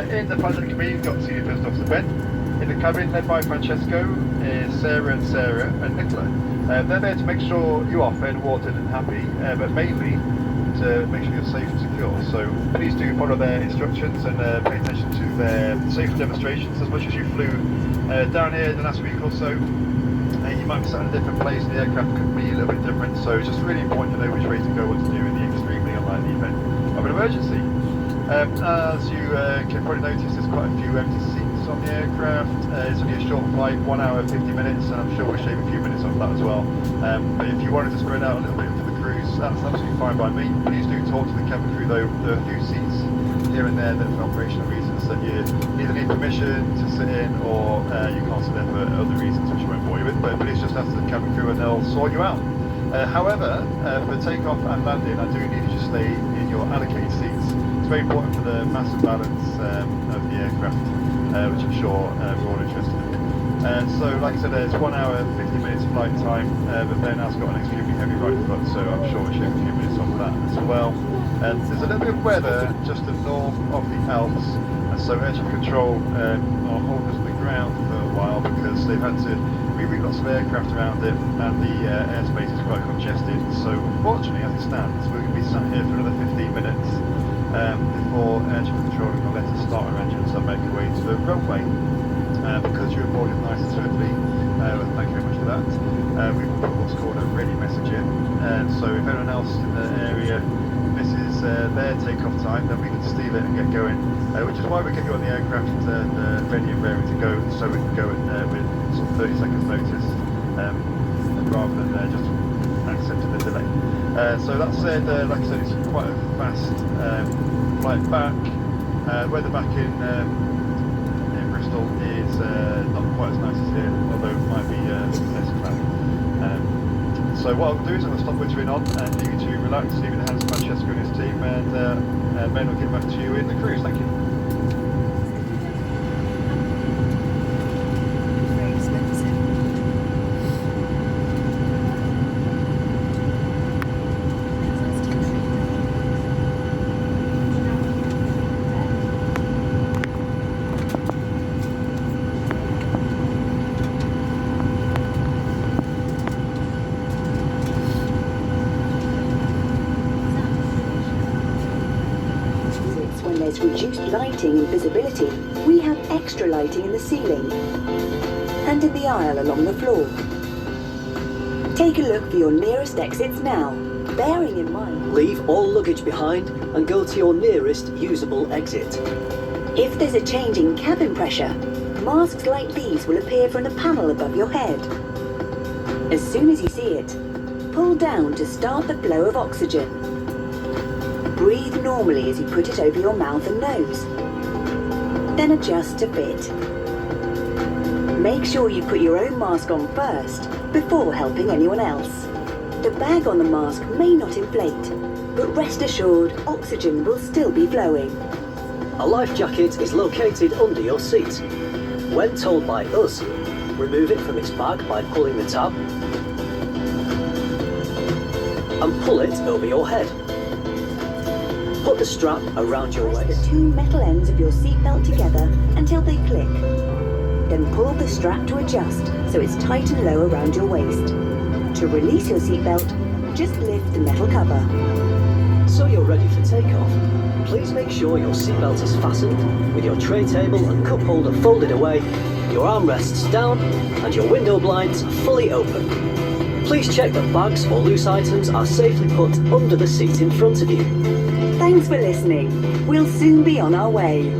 In the pilot cabin, you've got senior first officer Ben. In the cabin, led by Francesco, Sarah and Nicola. They're there to make sure you are fed, watered and happy, but mainly to make sure you're safe and secure. So please do follow their instructions and pay attention to their safety demonstrations. As much as you flew down here in the last week or so, you might be sat in a different place, the aircraft could be a little bit different, so it's just really important to know which way to go, what to do in the extremely unlikely event of an emergency. As you can probably notice, there's quite a few empty seats on the aircraft. It's only a short flight, 1 hour 50 minutes, and I'm sure we'll shave a few minutes off that as well. But if you wanted to spread out a little bit for the cruise, that's absolutely fine by me. Please do talk to the cabin crew though. There are a few seats here and there that for operational reasons that you either need permission to sit in or you can't sit there for other reasons which I won't bore you with, but please just ask the cabin crew and they'll sort you out. However, for takeoff and landing, I do need you to stay in your allocated seats. It's very important for the mass and balance of the aircraft, which I'm sure we're all interested in. So, like I said, it's 1 hour 50 minutes flight time, but Ben has got an extremely heavy right foot, so I'm sure we'll shave a few minutes off that as well. There's a little bit of weather just to the north of the Alps, and so air traffic control are holding us on the ground for a while because they've had to reroute lots of aircraft around it, and the airspace is quite congested. So, unfortunately, as it stands, we're going to be sat here for another 15 minutes. Before air traffic control will let us start our engines and make our way to the runway. Because you boarded nice and swiftly, thank you very much for that. We will put what's called a ready message in, so if anyone else in the area misses their takeoff time, then we can steal it and get going, which is why we get you on the aircraft ready and raring to go, so we can go with sort of 30 seconds notice, rather than just accepting the delay. So that said, like I said, it's quite a fast flight back. Weather back in Bristol is not quite as nice as here, although it might be less cloudy. So what I'll do is I'll stop wittering on and leave you to relax, leave in the hands of Francesco and his team, and Ben will get back to you in the cruise. Thank you. Reduced lighting and visibility, we have extra lighting in the ceiling and in the aisle along the floor. Take a look for your nearest exits now, bearing in mind leave all luggage behind and go to your nearest usable exit. if there's a change in cabin pressure, masks like these will appear from the panel above your head. As soon as you see it, pull down to start the flow of oxygen. Breathe normally as you put it over your mouth and nose. Then adjust to fit. Make sure you put your own mask on first before helping anyone else. The bag on the mask may not inflate, but rest assured oxygen will still be flowing. A life jacket is located under your seat. When told by us, remove it from its bag by pulling the tab and pull it over your head. Put the strap around your Press waist. the two metal ends of your seatbelt together until they click. Then pull the strap to adjust so it's tight and low around your waist. To release your seatbelt, just lift the metal cover. So you're ready for takeoff. Please make sure your seatbelt is fastened with your tray table and cup holder folded away, your armrests down and your window blinds fully open. Please check that bags or loose items are safely put under the seat in front of you. Thanks for listening. We'll soon be on our way.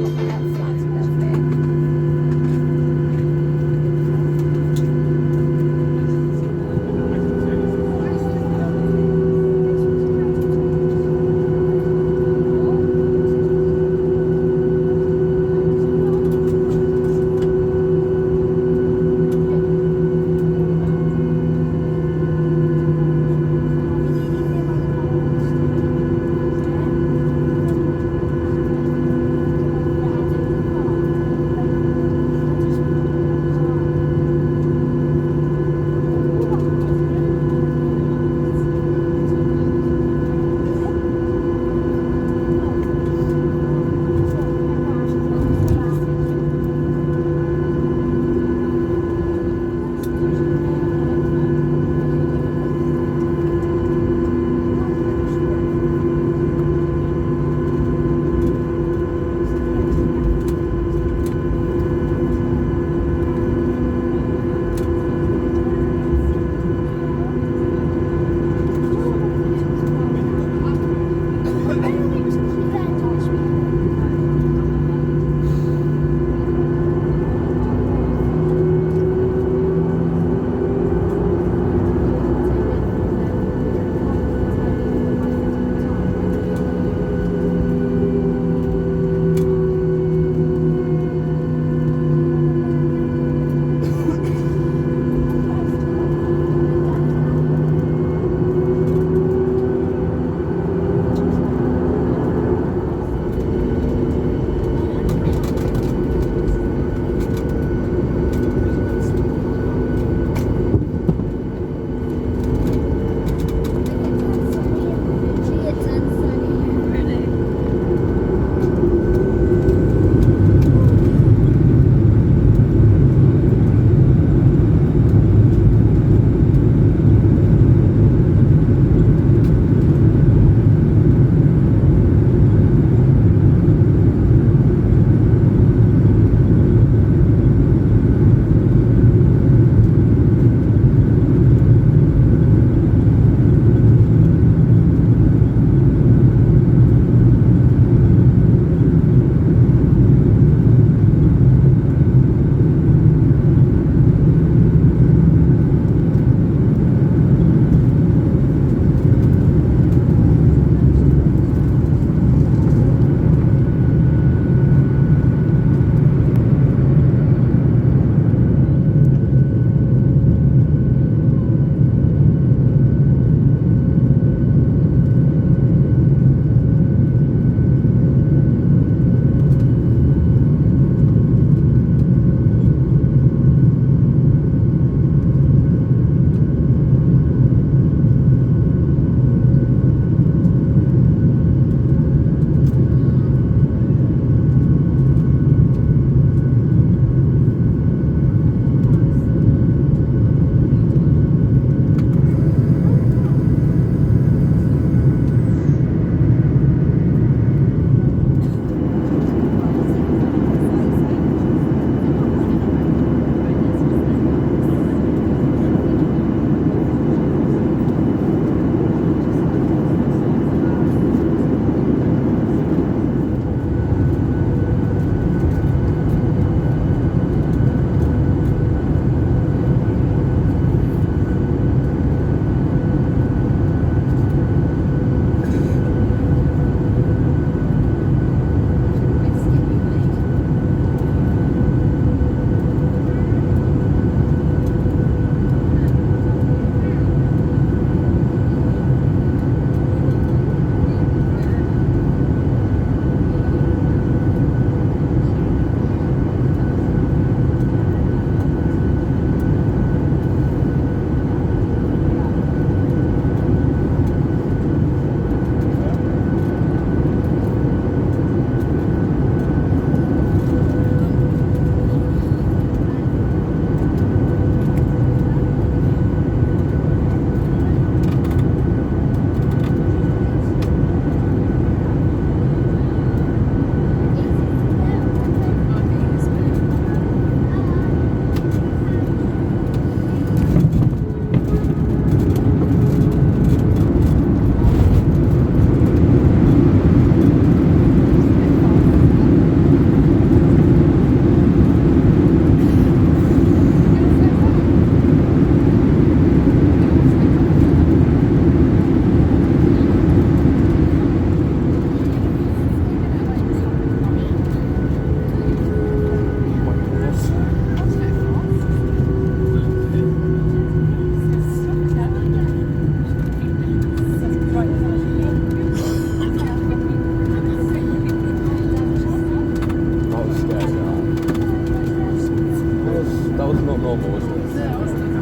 Volvo, wasn't it?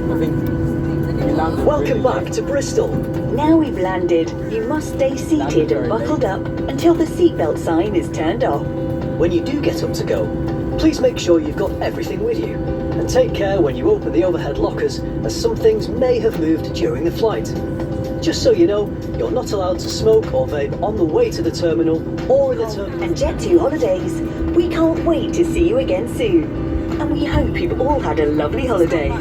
I think we landed Welcome really back late. to Bristol. Now we've landed, you must stay seated and buckled up until the seatbelt sign is turned off. When you do get up to go, please make sure you've got everything with you. And take care when you open the overhead lockers, as some things may have moved during the flight. Just so you know, you're not allowed to smoke or vape on the way to the terminal or in the terminal. And Jet2 Holidays, we can't wait to see you again soon. And we hope you've all had a lovely holiday.